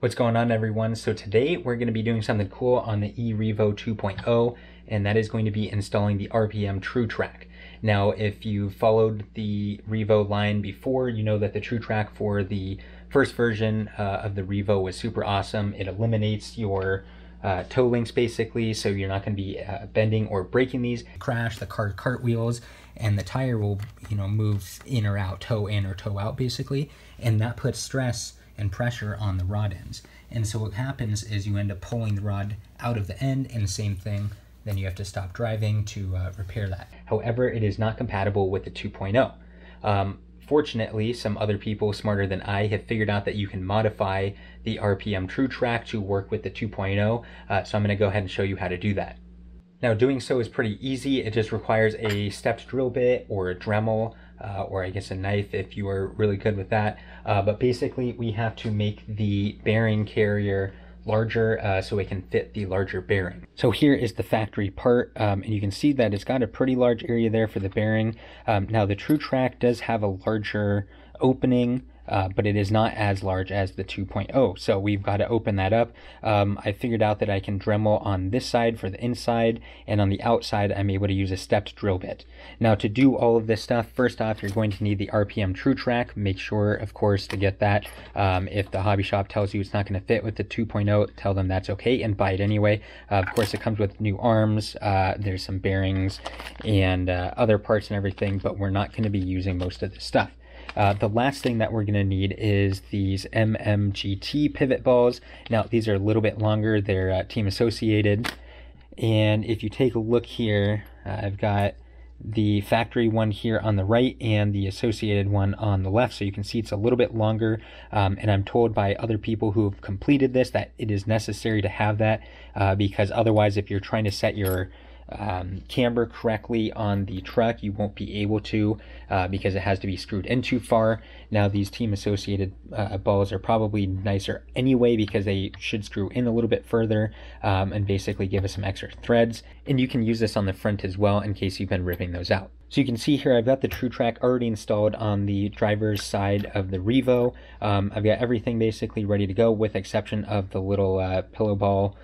What's going on, everyone? So today we're going to be doing something cool on the E-Revo 2.0, and that is going to be installing the RPM TrueTrack. Now, if you followed the Revo line before, you know that the TrueTrack for the first version of the Revo was super awesome. It eliminates your toe links basically, so you're not going to be bending or breaking these. Crash, the car cartwheels, and the tire will, move in or out, toe in or toe out basically, and that puts stress and pressure on the rod ends. And so what happens is you end up pulling the rod out of the end, and the same thing, then you have to stop driving to repair that. However, it is not compatible with the 2.0. Fortunately, some other people smarter than I have figured out that you can modify the RPM TrueTrack to work with the 2.0, so I'm going to go ahead and show you how to do that. Now, doing so is pretty easy. It just requires a stepped drill bit or a dremel, or I guess a knife if you are really good with that. But basically, we have to make the bearing carrier larger so it can fit the larger bearing. So here is the factory part, and you can see that it's got a pretty large area there for the bearing. Now, the TrueTrack does have a larger opening, but it is not as large as the 2.0, so we've got to open that up. I figured out that I can dremel on this side for the inside, and on the outside I'm able to use a stepped drill bit. Now, to do all of this stuff, first off, you're going to need the RPM TrueTrack. Make sure, of course, to get that. If the hobby shop tells you it's not going to fit with the 2.0, tell them that's okay and buy it anyway. Of course, it comes with new arms, there's some bearings and other parts and everything, but we're not going to be using most of this stuff. The last thing that we're going to need is these MMGT pivot balls. Now, these are a little bit longer. They're team associated. And if you take a look here, I've got the factory one here on the right and the associated one on the left. So you can see it's a little bit longer. And I'm told by other people who have completed this that it is necessary to have that because otherwise, if you're trying to set your camber correctly on the truck, you won't be able to because it has to be screwed in too far. Now, these team associated balls are probably nicer anyway because they should screw in a little bit further and basically give us some extra threads. And you can use this on the front as well in case you've been ripping those out. So you can see here I've got the TrueTrack already installed on the driver's side of the Revo. I've got everything basically ready to go with exception of the little pillow ball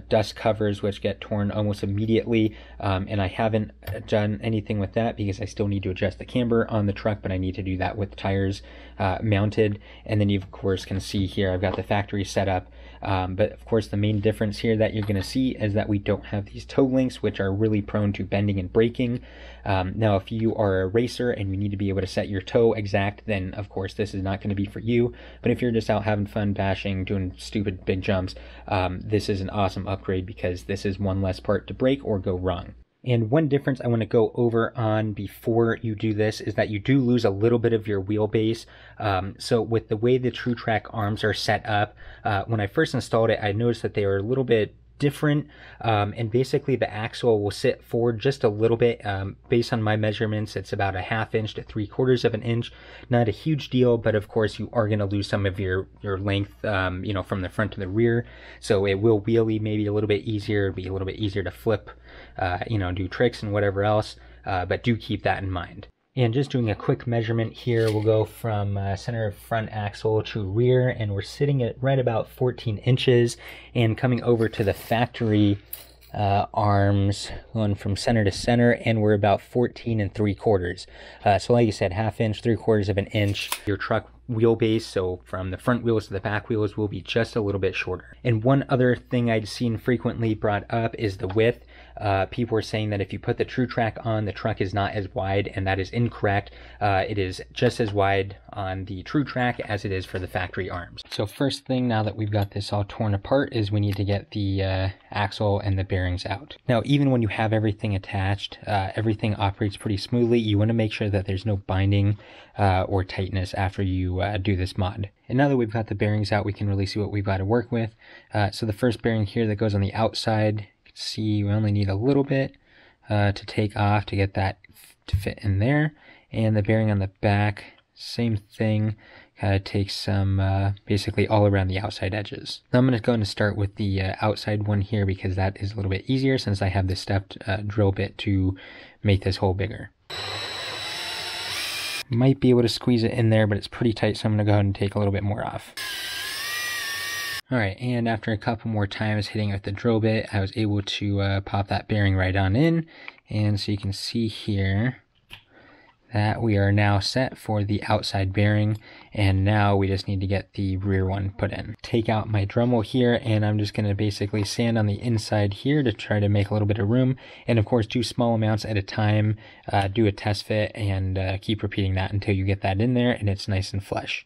dust covers, which get torn almost immediately, and I haven't done anything with that because I still need to adjust the camber on the truck, but I need to do that with the tires mounted. And then you of course can see here I've got the factory set up, but of course the main difference here that you're going to see is that we don't have these toe links, which are really prone to bending and breaking. Now, if you are a racer and you need to be able to set your toe exact, then of course this is not going to be for you. But if you're just out having fun, bashing, doing stupid big jumps, this is an awesome upgrade because this is one less part to break or go wrong. And one difference I want to go over on before you do this is that you do lose a little bit of your wheelbase. So with the way the TrueTrack arms are set up, when I first installed it, I noticed that they were a little bit different, and basically the axle will sit forward just a little bit. Based on my measurements, it's about a 1/2 inch to 3/4 of an inch. Not a huge deal, but of course you are going to lose some of your length, from the front to the rear. So it will wheelie maybe a little bit easier, be a little bit easier to flip, do tricks and whatever else. But do keep that in mind. And just doing a quick measurement here, we'll go from center of front axle to rear, and we're sitting at right about 14 inches. And coming over to the factory arms, going from center to center, and we're about 14 3/4. So like I said, 1/2 inch, 3/4 of an inch. Your truck wheelbase, so from the front wheels to the back wheels, will be just a little bit shorter. And one other thing I've seen frequently brought up is the width. People are saying that if you put the TrueTrack on, the truck is not as wide, and that is incorrect. It is just as wide on the TrueTrack as it is for the factory arms. So first thing, now that we've got this all torn apart, is we need to get the axle and the bearings out. Now, even when you have everything attached, everything operates pretty smoothly. You want to make sure that there's no binding or tightness after you do this mod. And now that we've got the bearings out, we can really see what we've got to work with. So the first bearing here that goes on the outside, you can see we only need a little bit to take off to get that to fit in there. And the bearing on the back, same thing, kind of takes some basically all around the outside edges. Now I'm going to go and start with the outside one here because that is a little bit easier since I have the stepped drill bit to make this hole bigger. Might be able to squeeze it in there, but it's pretty tight, so I'm going to go ahead and take a little bit more off. All right, and after a couple more times hitting it with the drill bit, I was able to pop that bearing right on in. And so you can see here that we are now set for the outside bearing, and now we just need to get the rear one put in. Take out my Dremel here, and I'm just going to basically sand on the inside here to try to make a little bit of room, and of course do small amounts at a time, do a test fit, and keep repeating that until you get that in there and it's nice and flush.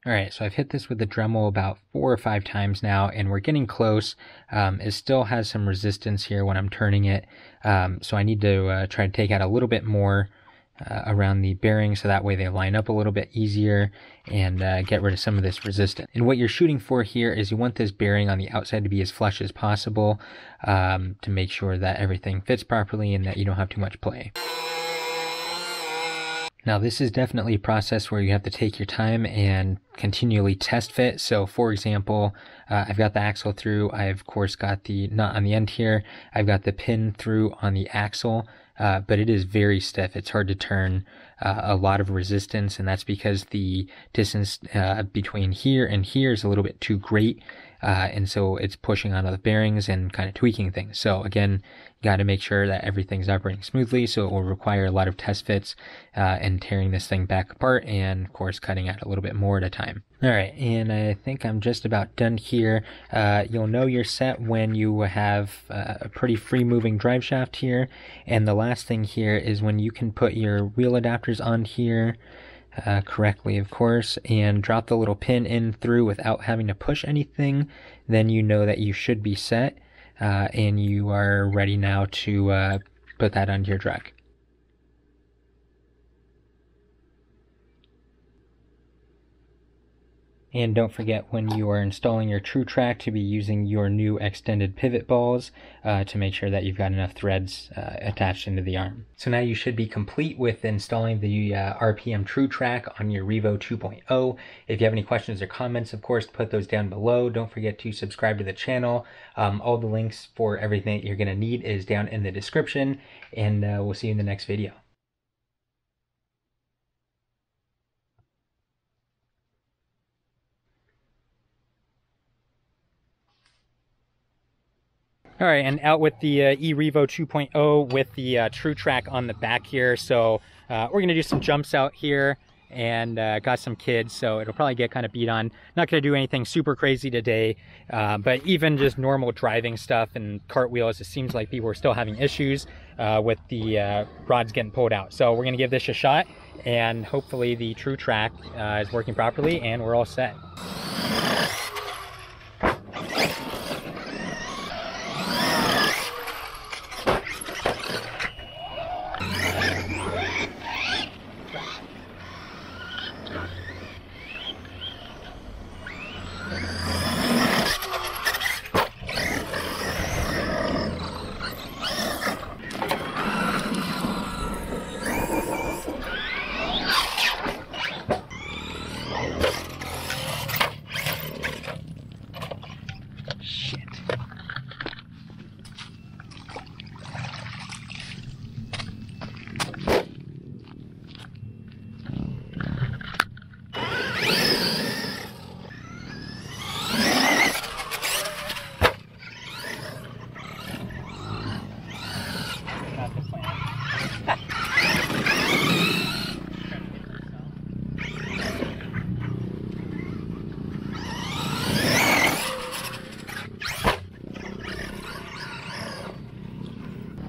All right, so I've hit this with the Dremel about 4 or 5 times now, and we're getting close. It still has some resistance here when I'm turning it, so I need to try to take out a little bit more around the bearings so that way they line up a little bit easier and get rid of some of this resistance. And what you're shooting for here is you want this bearing on the outside to be as flush as possible to make sure that everything fits properly and that you don't have too much play. Now this is definitely a process where you have to take your time and continually test fit. So for example, I've got the axle through, I've of course got the nut on the end here, I've got the pin through on the axle, but it is very stiff. It's hard to turn, a lot of resistance, and that's because the distance between here and here is a little bit too great. And so it's pushing onto the bearings and kind of tweaking things. So again, you got to make sure that everything's operating smoothly. So it will require a lot of test fits and tearing this thing back apart, and of course cutting out a little bit more at a time. All right, and I think I'm just about done here. You'll know you're set when you have a pretty free moving drive shaft here. And the last thing here is when you can put your wheel adapters on here correctly, of course, and drop the little pin in through without having to push anything, then you know that you should be set and you are ready now to put that onto your truck. And don't forget when you are installing your TrueTrack to be using your new extended pivot balls to make sure that you've got enough threads attached into the arm. So now you should be complete with installing the RPM TrueTrack on your Erevo 2.0. If you have any questions or comments, of course, put those down below. Don't forget to subscribe to the channel. All the links for everything that you're going to need is down in the description, and we'll see you in the next video. All right, and out with the Erevo 2.0 with the TrueTrack on the back here. So we're gonna do some jumps out here, and got some kids, so it'll probably get kind of beat on. Not gonna do anything super crazy today, but even just normal driving stuff and cartwheels, it seems like people are still having issues with the rods getting pulled out. So we're gonna give this a shot, and hopefully the TrueTrack is working properly and we're all set.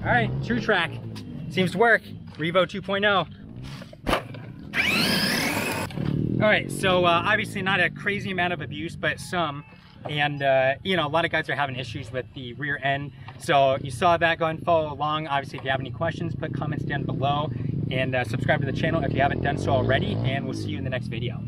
All right, TrueTrack seems to work. Erevo 2.0. All right, so obviously not a crazy amount of abuse, but some. And you know, a lot of guys are having issues with the rear end. So you saw that, go ahead and follow along. Obviously, if you have any questions, put comments down below, and subscribe to the channel if you haven't done so already, and we'll see you in the next video.